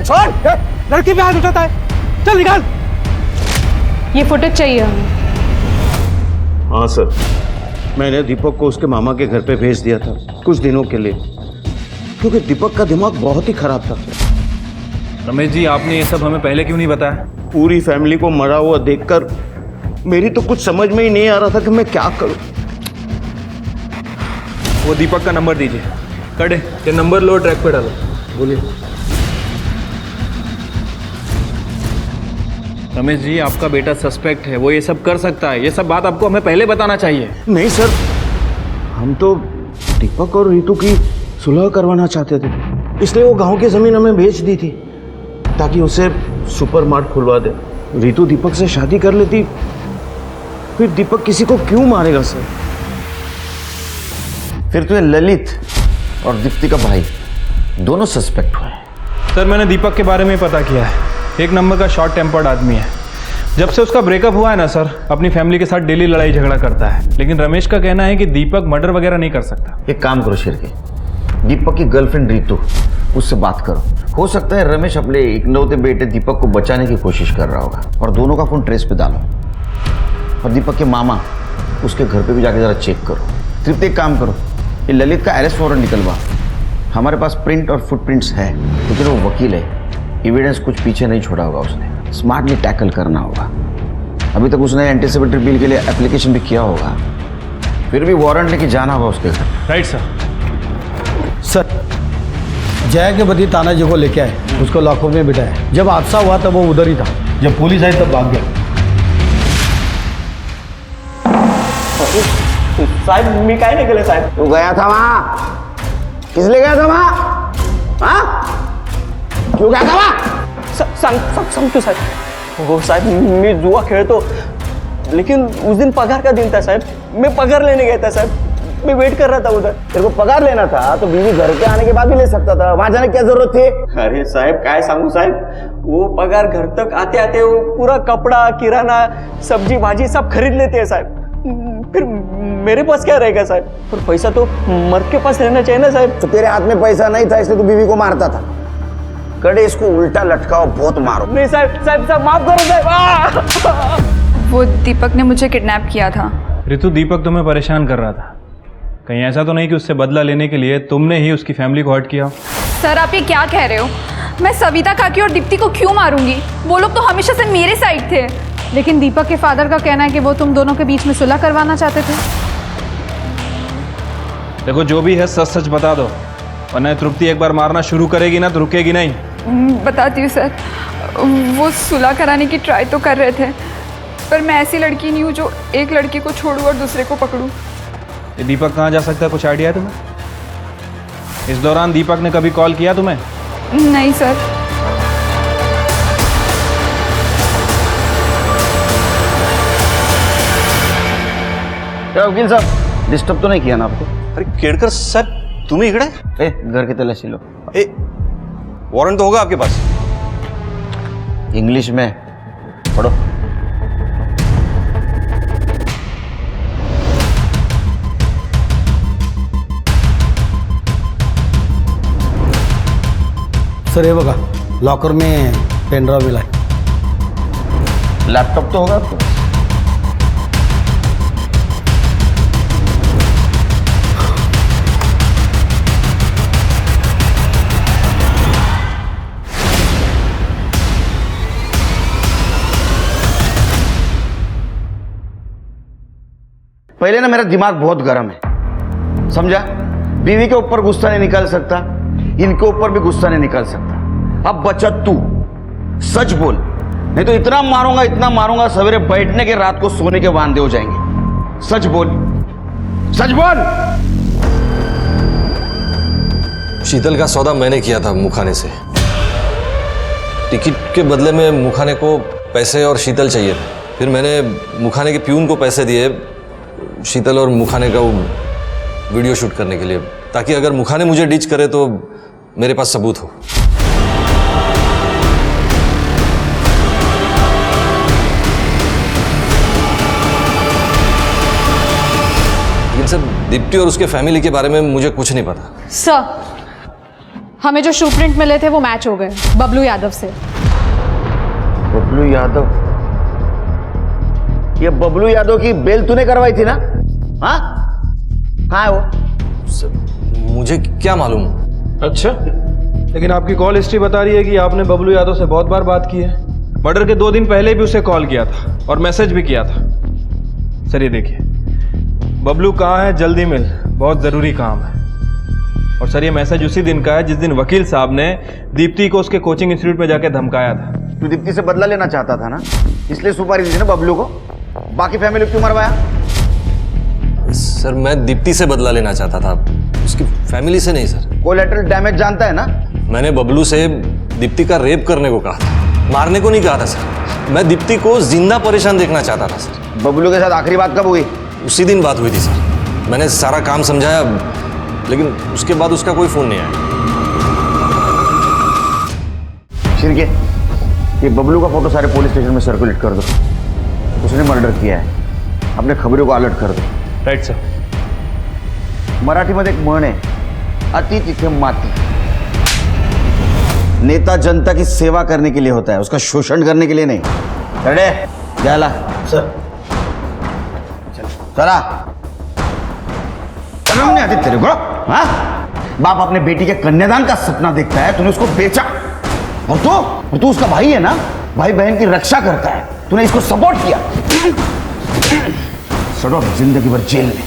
छोड़, लड़की पे हाथ उठाता है, चल निकाल। ये फुटेज चाहिए हमें। हाँ सर, मैंने दीपक को उसके मामा के घर पे भेज दिया था कुछ दिनों के लिए, क्योंकि दीपक का दिमाग बहुत ही खराब था। रमेश जी, आपने ये सब हमें पहले क्यों नहीं बताया? पूरी फैमिली को मरा हुआ देखकर मेरी तो कुछ समझ में ही नहीं आ रहा था कि मैं क्या करूं। वो दीपक का नंबर दीजिए। कड़े, ये नंबर लो, ट्रैक पे डालो। बोलिए। रमेश जी, आपका बेटा सस्पेक्ट है, वो ये सब कर सकता है। ये सब बात आपको हमें पहले बताना चाहिए। नहीं सर, हम तो दीपक और रीतू की सुलह करवाना चाहते थे, इसलिए वो गांव की जमीन हमें बेच दी थी ताकि उसे सुपर मार्ट खुलवा दे। रीतू दीपक से शादी कर लेती, फिर दीपक किसी को क्यों मारेगा सर? फिर तो ये ललित और दीप्ति का भाई दोनों सस्पेक्ट हुए हैं। सर, मैंने दीपक के बारे में पता किया है। एक नंबर का शॉर्ट टेम्पर्ड आदमी है। जब से उसका ब्रेकअप हुआ है ना सर, अपनी फैमिली के साथ डेली लड़ाई झगड़ा करता है। लेकिन रमेश का कहना है कि दीपक मर्डर वगैरह नहीं कर सकता। एक काम करो शेर के, दीपक की गर्लफ्रेंड रीतू, उससे बात करो। हो सकता है रमेश अपने इकलौते बेटे दीपक को बचाने की कोशिश कर रहा होगा, और दोनों का फोन ट्रेस पे डालो। और दीपक के मामा, उसके घर पे भी जाके जरा चेक करो। सिर्फ एक काम करो, ये ललित का अरेस्ट वारंट निकलवा। हमारे पास प्रिंट और फुटप्रिंट्स है, लेकिन वो वकील है, एविडेंस कुछ पीछे नहीं छोड़ा होगा उसने। स्मार्टली टैकल करना होगा। अभी तक उसने एंटीसिपेटरी बिल के लिए एप्लीकेशन भी किया होगा, फिर भी वारंट लेके जाना होगा उसके घर। Right sir. सर, जया के पति ताना जी को लेके आए, उसको लाखों में बिठाया। जब हादसा हुआ तब वो उधर ही था, जब पुलिस आई तब भाग गया। साहब, मी काय नाही केलं साहेब? तू गया था वहां, किस लिए गया था वहां? क्यों गया था वहां? सांगतो साहेब। हो साहेब, मी जुआ खेळतो, लेकिन उस दिन पगार का दिन था साहब। मैं पगार लेने गया था साहब, मैं वेट कर रहा था उधर। तेरे को पगार लेना था तो बीवी घर पे आने के बाद भी ले सकता था, वहां जाने की क्या जरूरत थी? अरे साहब, काय सांगू साहब, वो पगार घर तक आते आते वो पूरा कपड़ा, किराना, सब्जी भाजी सब खरीद लेते हैं साहब। फिर मेरे पास क्या रहेगा साहब? और पैसा तो मर्द के पास रहना चाहिए ना साहब। तो तेरे हाथ में पैसा नहीं था इसलिए तू बीवी को मारता था। कड़े, इसको उल्टा लटकाओ, बहुत मारो। नहीं साहब, साहब माफ करो साहब। वो दीपक ने मुझे किडनैप किया था। ऋतु, दीपक तुम्हें परेशान कर रहा था। कहीं ऐसा तो नहीं कि उससे बदला लेने के लिए तुमने ही उसकी फैमिली को हर्ट किया? सर, आप ये क्या कह रहे हो? मैं सविता काकी और दीप्ति को क्यों मारूंगी? वो लोग तो हमेशा से मेरे साइड थे। लेकिन दीपक के फादर का कहना है कि वो तुम दोनों के बीच में सुलह करवाना चाहते थे। देखो, जो भी है सच सच बता दो, वरना तृप्ति एक बार मारना शुरू करेगी ना तो रुकेगी नहीं। बताती हूँ सर, वो सुलह कराने की ट्राई तो कर रहे थे, पर मैं ऐसी लड़की नहीं हूँ जो एक लड़की को छोड़ूं और दूसरे को पकड़ूं। ये दीपक कहाँ जा सकता है, कुछ आइडिया है तुम्हें? इस दौरान दीपक ने कभी कॉल किया तुम्हें? नहीं सर। क्या वकील साहब, डिस्टर्ब तो नहीं किया ना आपको? अरे केड़कर सर, तुम्ही इकडे? घर की तलाशी लो। वारंट तो होगा आपके पास? इंग्लिश में पढ़ो। सर, ये बघा, लॉकर में पेन ड्राइव मिला है। लैपटॉप तो होगा आपको? पहले ना मेरा दिमाग बहुत गर्म है, समझा? बीवी के ऊपर गुस्सा नहीं निकाल सकता, इनके ऊपर भी गुस्सा नहीं निकाल सकता। अब बचा तू, सच बोल, नहीं तो इतना मारूंगा सवेरे बैठने के रात को सोने के वांदे हो जाएंगे। सच बोल, सच बोल। शीतल का सौदा मैंने किया था मुखाने से। टिकट के बदले में मुखाने को पैसे और शीतल चाहिए था। फिर मैंने मुखाने के प्यून को पैसे दिए शीतल और मुखाने का वो वीडियो शूट करने के लिए, ताकि अगर मुखाने मुझे डिच करे तो मेरे पास सबूत हो। सर दीप्ति और उसके फैमिली के बारे में मुझे कुछ नहीं पता। सर, हमें जो शू प्रिंट मिले थे वो मैच हो गए बबलू यादव से। बबलू यादव? ये बबलू यादव की बेल तूने करवाई थी ना? हाँ, कहाँ है वो? सर मुझे क्या मालूम। अच्छा, लेकिन आपकी कॉल हिस्ट्री बता रही है कि आपने बबलू यादव से बहुत बार बात की है। मर्डर के 2 दिन पहले भी उसे कॉल किया था और मैसेज भी किया था। सर ये देखिए, बबलू कहाँ है, जल्दी मिल, बहुत ज़रूरी काम है। और सर ये मैसेज उसी दिन का है जिस दिन वकील साहब ने दीप्ति को उसके कोचिंग इंस्टीट्यूट में जाके धमकाया था। तू दीप्ति से बदला लेना चाहता था ना, इसलिए सुपारी दी थी ना बबलू को। बाकी फैमिली क्यों मरवाया? सर मैं दीप्ति से बदला लेना चाहता था, उसकी फैमिली से नहीं सर। कोलैटरल डैमेज जानता है ना? मैंने बबलू से दीप्ति का रेप करने को कहा था, मारने को नहीं कहा था सर। मैं दीप्ति को जिंदा परेशान देखना चाहता था सर। बबलू के साथ आखिरी बात कब हुई? उसी दिन बात हुई थी सर। मैंने सारा काम समझाया, लेकिन उसके बाद उसका कोई फोन नहीं आया। शिरके, ये बबलू का फोटो सारे पुलिस स्टेशन में सर्कुलेट कर दो। उसने मर्डर किया है, अपने खबरों को अलर्ट कर दो। Right sir. मराठीमध्ये एक म्हण आहे, अति तिथे माती। नेता जनता की सेवा करने के लिए होता है, उसका शोषण करने के लिए नहीं। रेडे जाला सर, चला। शर्म नहीं आती तेरे को? हाँ, बाप अपने बेटी के कन्यादान का सपना देखता है, तूने उसको बेचा। और तू उसका भाई है ना, भाई बहन की रक्षा करता है, तूने इसको सपोर्ट किया। सड़ो जिंदगी भर जेल में।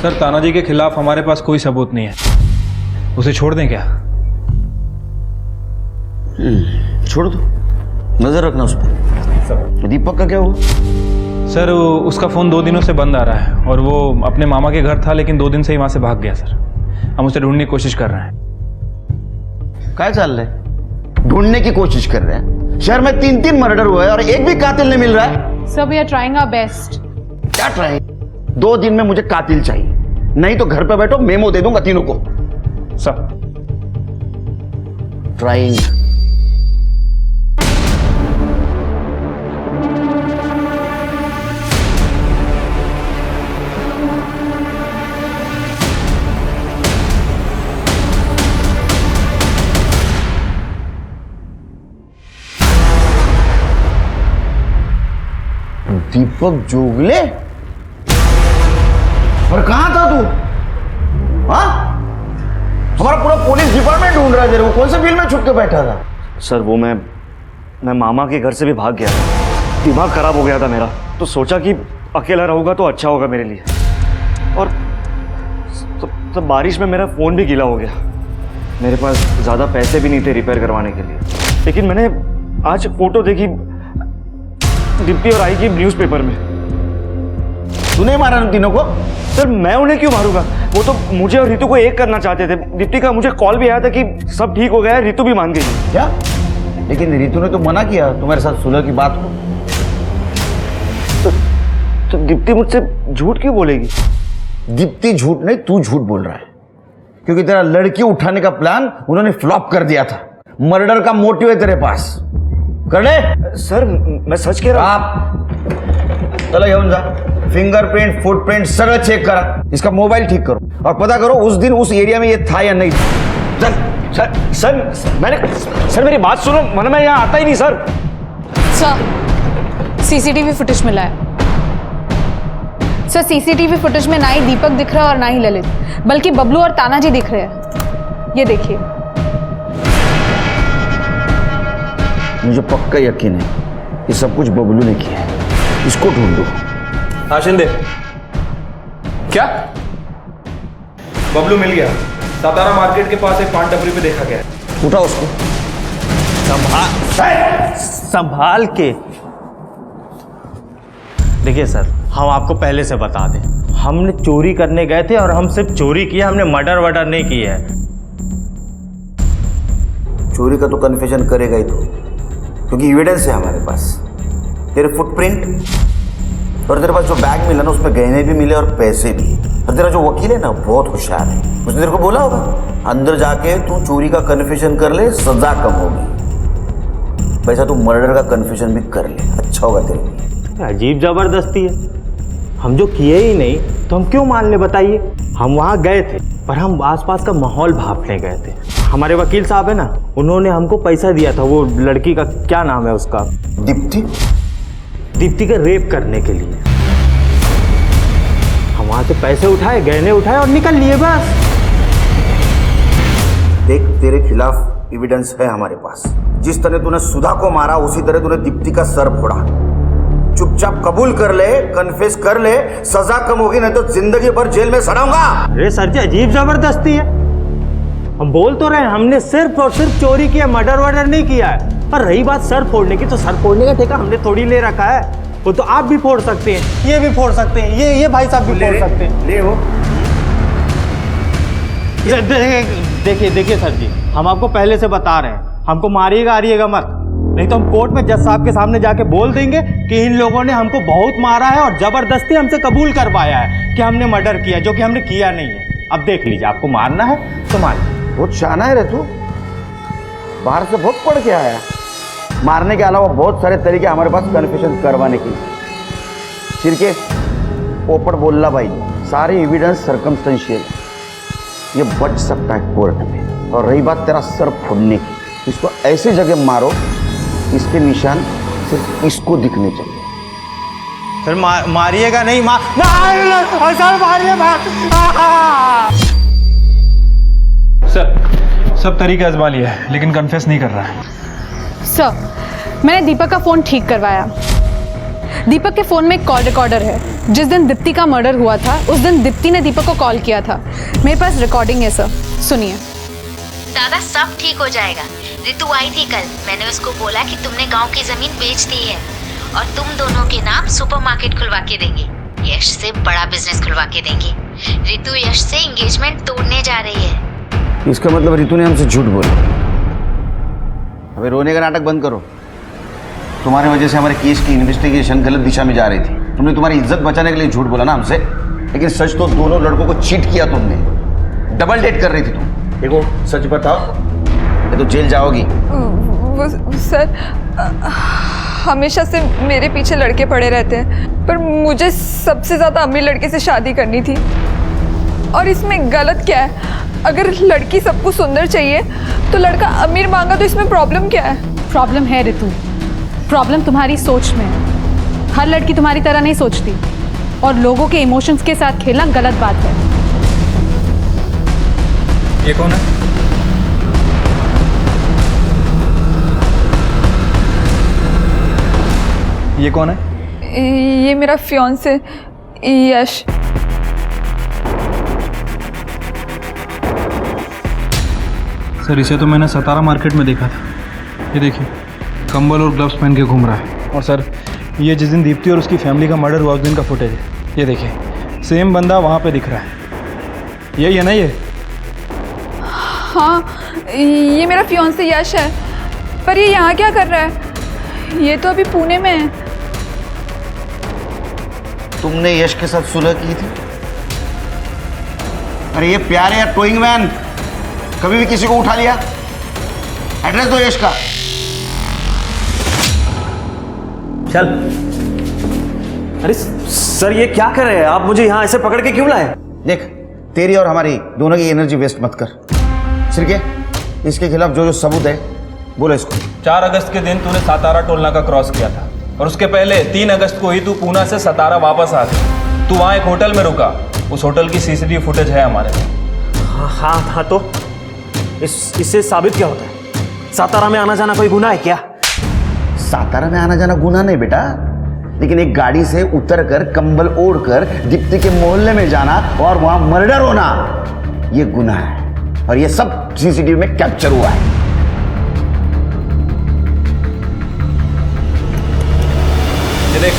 सर तानाजी के खिलाफ हमारे पास कोई सबूत नहीं है, उसे छोड़ दें क्या? छोड़ दो, नजर रखना उस पर। दीपक का क्या हुआ? सर उसका फ़ोन 2 दिनों से बंद आ रहा है और वो अपने मामा के घर था, लेकिन 2 दिन से ही वहाँ से भाग गया सर। हम उसे ढूंढने की कोशिश कर रहे हैं। क्या चल रहा है? ढूंढने की कोशिश कर रहे हैं? शहर में 3 मर्डर हुए और एक भी कातिल नहीं मिल रहा है। Sir we are trying our best. क्या ट्राइंग? 2 दिन में मुझे कातिल चाहिए, नहीं तो घर पे बैठो, मेमो दे दूंगा तीनों को। सब ट्राइंग। दीपक जोगले? और कहां था तू? हाँ, हमारा पूरा पुलिस डिपार्टमेंट ढूंढ रहा है तेरे को। कौन से फील्ड में छुप के बैठा था? सर वो मैं मामा के घर से भी भाग गया था, दिमाग खराब हो गया था मेरा, तो सोचा कि अकेला रहूंगा तो अच्छा होगा मेरे लिए। और तो बारिश में मेरा फ़ोन भी गीला हो गया। मेरे पास ज़्यादा पैसे भी नहीं थे रिपेयर करवाने के लिए, लेकिन मैंने आज फोटो देखी दीप्ति और आई की न्यूज़पेपर में। तूने मारा उन तीनों को? सर मैं उन्हें क्यों मारूंगा? वो तो मुझे और रितु को एक करना चाहते थे। दीप्ति का मुझे कॉल भी आया था कि सब ठीक हो गया है, रितु भी मान गई। क्या? लेकिन रितु ने तो मना किया तुम्हारे साथ सुलह की बात को। तो दीप्ति मुझसे झूठ क्यों बोलेगी? दीप्ति झूठ नहीं, तू झूठ बोल रहा है, क्योंकि तेरा लड़की उठाने का प्लान उन्होंने फ्लॉप कर दिया था। मर्डर का मोटिव है तेरे पास, कर ले। सर मैं सच कह रहा हूं। आप चलो घेऊन जा, फिंगरप्रिंट फुटप्रिंट सगळं चेक करा, इसका मोबाइल ठीक करो और पता करो उस दिन उस एरिया में ये था या नहीं। सर मेरी बात सुनो, वरना मैं यहाँ आता ही नहीं। सर सीसीटीवी फुटेज मिला है। सर सीसीटीवी फुटेज में ना ही दीपक दिख रहा है और ना ही ललित, बल्कि बबलू और तानाजी दिख रहे हैं। ये देखिए। मुझे पक्का यकीन है ये सब कुछ बबलू ने किया है, इसको ढूंढो। हाँ शिंदे, क्या? बबलू मिल गया, सातारा मार्केट के पास एक पान टपरी पे देखा गया। उठा उसको। संभाल के। देखिए सर, हम आपको पहले से बता दें, हमने चोरी करने गए थे और हम सिर्फ चोरी किया, हमने मर्डर वर्डर नहीं किया है। चोरी का तो कन्फेशन करेगा ही तो, क्योंकि एविडेंस है हमारे पास, तेरे फुटप्रिंट और तेरे पास जो बैग मिला ना उसमें गहने भी मिले और पैसे भी। और तेरा जो वकील है ना बहुत होशियार है, उसने तेरे को बोला होगा अंदर जाके तू चोरी का कन्फेशन कर ले, सजा कम होगी। वैसा तू मर्डर का कन्फेशन भी कर ले, अच्छा होगा तेरे लिए। अजीब जबरदस्ती है। हम जो किए ही नहीं तो हम क्यों मान ले बताइए। हम वहाँ गए थे पर हम आसपास का माहौल भांपने गए थे। हमारे वकील साहब है ना, उन्होंने हमको पैसा दिया था, वो लड़की का क्या नाम है उसका, दीप्ति। दीप्ति का रेप करने के लिए। हम वहाँ से पैसे उठाए, गहने उठाए और निकल लिए बस। देख, तेरे खिलाफ एविडेंस है हमारे पास। जिस तरह तूने सुधा को मारा उसी तरह तूने दीप्ति का सर फोड़ा। चुपचाप कबूल कर ले, कन्फेस कर ले, सजा कम होगी नहीं तो जिंदगी भर जेल में सड़ाऊंगा। अरे सर जी, अजीब जबरदस्ती है। हम बोल तो रहे हैं हमने सिर्फ और सिर्फ चोरी किया, मर्डर वर्डर नहीं किया है। पर रही बात सर फोड़ने की, तो सर फोड़ने का ठेका हमने थोड़ी ले रखा है। वो तो आप भी फोड़ सकते हैं, ये भी फोड़ सकते हैं, ये भाई साहब भी फोड़ सकते हैं। ले हो। देखिए सर जी, हम आपको पहले से बता रहे हैं, हमको मारिएगा आरिएगा मत, नहीं तो हम कोर्ट में जज साहब के सामने जाके बोल देंगे कि इन लोगों ने हमको बहुत मारा है और जबरदस्ती हमसे कबूल करवाया है कि हमने मर्डर किया, जो कि हमने किया नहीं है। अब देख लीजिए, आपको मारना है तो मान। बहुत शाना है रे तू, बाहर से बहुत पढ़ के आया। मारने के अलावा बहुत सारे तरीके हमारे पास कन्फेशन करवाने के। सिरके पोपट बोलला भाई, सारे एविडेंस सर्कमस्टेंशियल, ये बच सकता है कोर्ट में। और रही बात तेरा सर फोड़ने की, इसको ऐसी जगह मारो इसके निशान सिर्फ इसको दिखने चाहिए। फिर मारिएगा नहीं, सर सब तरीके आजमा लिया है लेकिन कन्फेस नहीं कर रहा है। सर, मैंने दीपक का फ़ोन ठीक करवाया। दीपक के फ़ोन में एक कॉल रिकॉर्डर है। जिस दिन दीप्ति का मर्डर हुआ था उस दिन दीप्ति ने दीपक को कॉल किया था। मेरे पास रिकॉर्डिंग है सर, सुनिए। दादा सब ठीक हो जाएगा। रितु आई थी कल, मैंने उसको बोला कि तुमने गांव की जमीन बेच दी है और तुम दोनों के नाम सुपरमार्केट खुलवा के देंगे। यश से बड़ा बिजनेस खुलवा के देंगे। रितु यश से एंगेजमेंट तोड़ने जा रही है। इसका मतलब रितु ने हमसे झूठ बोला। अबे रोने का नाटक बंद करो। तुम्हारी वजह से हमारे केस की इन्वेस्टिगेशन गलत दिशा में जा रही थी। तुमने तुम्हारी इज्जत बचाने के लिए झूठ बोला ना हमसे, लेकिन सच तो दोनों लड़कों को चीट किया तुमने। डबल डेट कर रही थी तुम। देखो सच बताओ, ये तो जेल जाओगी। वो सर, हमेशा से मेरे पीछे लड़के पड़े रहते हैं, पर मुझे सबसे ज़्यादा अमीर लड़के से शादी करनी थी। और इसमें गलत क्या है? अगर लड़की सबको सुंदर चाहिए तो लड़का अमीर मांगा, तो इसमें प्रॉब्लम क्या है? प्रॉब्लम है रितु, प्रॉब्लम तुम्हारी सोच में है। हर लड़की तुम्हारी तरह नहीं सोचती और लोगों के इमोशंस के साथ खेलना गलत बात है। ये कौन है? ये कौन है? ये मेरा फियांसे यश। सर इसे तो मैंने सतारा मार्केट में देखा था। ये देखिए कंबल और ग्लव्स पहन के घूम रहा है। और सर ये जिस दिन दीप्ति और उसकी फैमिली का मर्डर हुआ उस दिन का फुटेज है। ये देखिए सेम बंदा वहाँ पे दिख रहा है। यही है ना ये? हाँ, ये मेरा फियांसे यश है, पर ये यहाँ क्या कर रहा है? ये तो अभी पुणे में है। तुमने यश के साथ सुलह की थी? अरे ये प्यारे या टोइंग वैन कभी भी किसी को उठा लिया? एड्रेस दो यश का। चल। अरे सर ये क्या कर रहे हैं आप? मुझे यहाँ ऐसे पकड़ के क्यों लाए? देख, तेरी और हमारी दोनों की एनर्जी वेस्ट मत कर। सिरके, इसके खिलाफ जो जो सबूत है बोलो इसको। 4 अगस्त के दिन तूने सतारा टोल नाका क्रॉस किया था और उसके पहले 3 अगस्त को ही तू पूना से सतारा वापस आ गया। तू वहाँ एक होटल में रुका। उस होटल की सीसीटीवी फुटेज है हमारे पास। हाँ तो इससे साबित क्या होता है? सातारा में आना जाना कोई गुनाह है क्या? सातारा में आना जाना गुनाह नहीं बेटा, लेकिन एक गाड़ी से उतरकर कंबल ओढ़कर दीप्ति के मोहल्ले में जाना और वहां मर्डर होना ये गुनाह है। और ये सब सीसीटीवी में कैप्चर हुआ है। ये देख,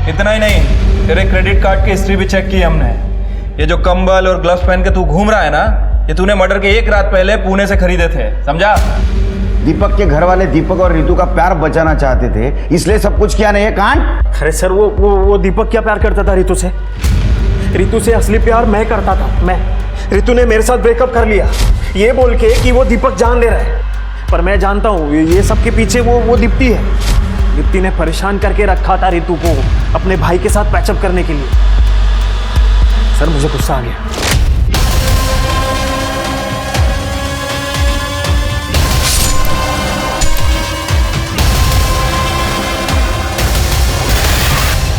इतना ही नहीं, तेरे क्रेडिट कार्ड की हिस्ट्री भी चेक की हमने। ये जो कंबल और ग्लव्स पहन के तू घूम रहा है ना, ये तूने मर्डर के 1 रात पहले पुणे से खरीदे थे, समझा? दीपक के घर वाले दीपक और रितु का प्यार बचाना चाहते थे, इसलिए सब कुछ किया नहीं है कांड। अरे सर वो दीपक क्या प्यार करता था रितु से? रितु से असली प्यार मैं करता था। मैं, रितु ने मेरे साथ ब्रेकअप कर लिया ये बोल के कि वो दीपक जान ले रहा है, पर मैं जानता हूँ ये सब के पीछे वो दीप्ति है। दीप्ति ने परेशान करके रखा था रितु को अपने भाई के साथ पैचअप करने के लिए। सर मुझे गुस्सा आ गया।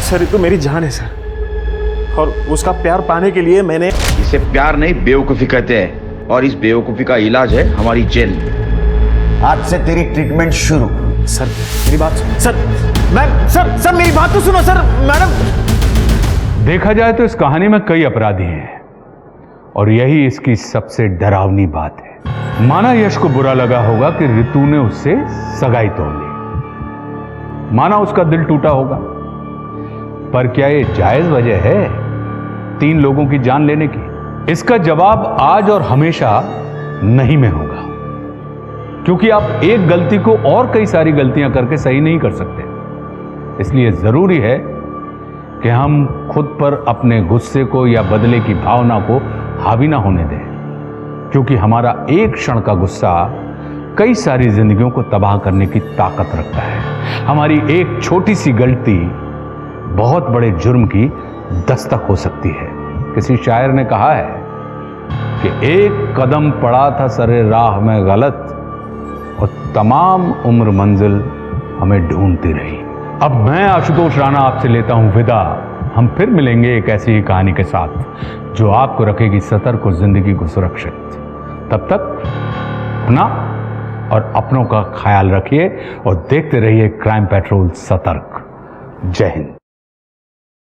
सर रितु मेरी जान है सर, और उसका प्यार पाने के लिए मैंने इसे प्यार नहीं बेवकूफ़ी कहते हैं, और इस बेवकूफ़ी का इलाज है हमारी जेल। आज से तेरी ट्रीटमेंट शुरू। सर मेरी बात सर, सर मेरी बात तो सुनो सर। मैडम, देखा जाए तो इस कहानी में कई अपराधी हैं और यही इसकी सबसे डरावनी बात है। माना यश को बुरा लगा होगा कि रितु ने उससे सगाई तोड़ ली, माना उसका दिल टूटा होगा, पर क्या ये जायज वजह है 3 लोगों की जान लेने की? इसका जवाब आज और हमेशा नहीं में होगा, क्योंकि आप एक गलती को और कई सारी गलतियां करके सही नहीं कर सकते। इसलिए जरूरी है कि हम खुद पर अपने गुस्से को या बदले की भावना को हावी ना होने दें, क्योंकि हमारा एक क्षण का गुस्सा कई सारी जिंदगियों को तबाह करने की ताकत रखता है। हमारी एक छोटी सी गलती बहुत बड़े जुर्म की दस्तक हो सकती है। किसी शायर ने कहा है कि एक कदम पड़ा था सरे राह में गलत और तमाम उम्र मंजिल हमें ढूंढती रही। अब मैं आशुतोष राणा आपसे लेता हूं विदा। हम फिर मिलेंगे एक ऐसी ही कहानी के साथ जो आपको रखेगी सतर्क और जिंदगी को सुरक्षित। तब तक अपना और अपनों का ख्याल रखिए और देखते रहिए क्राइम पेट्रोल सतर्क। जय हिंद।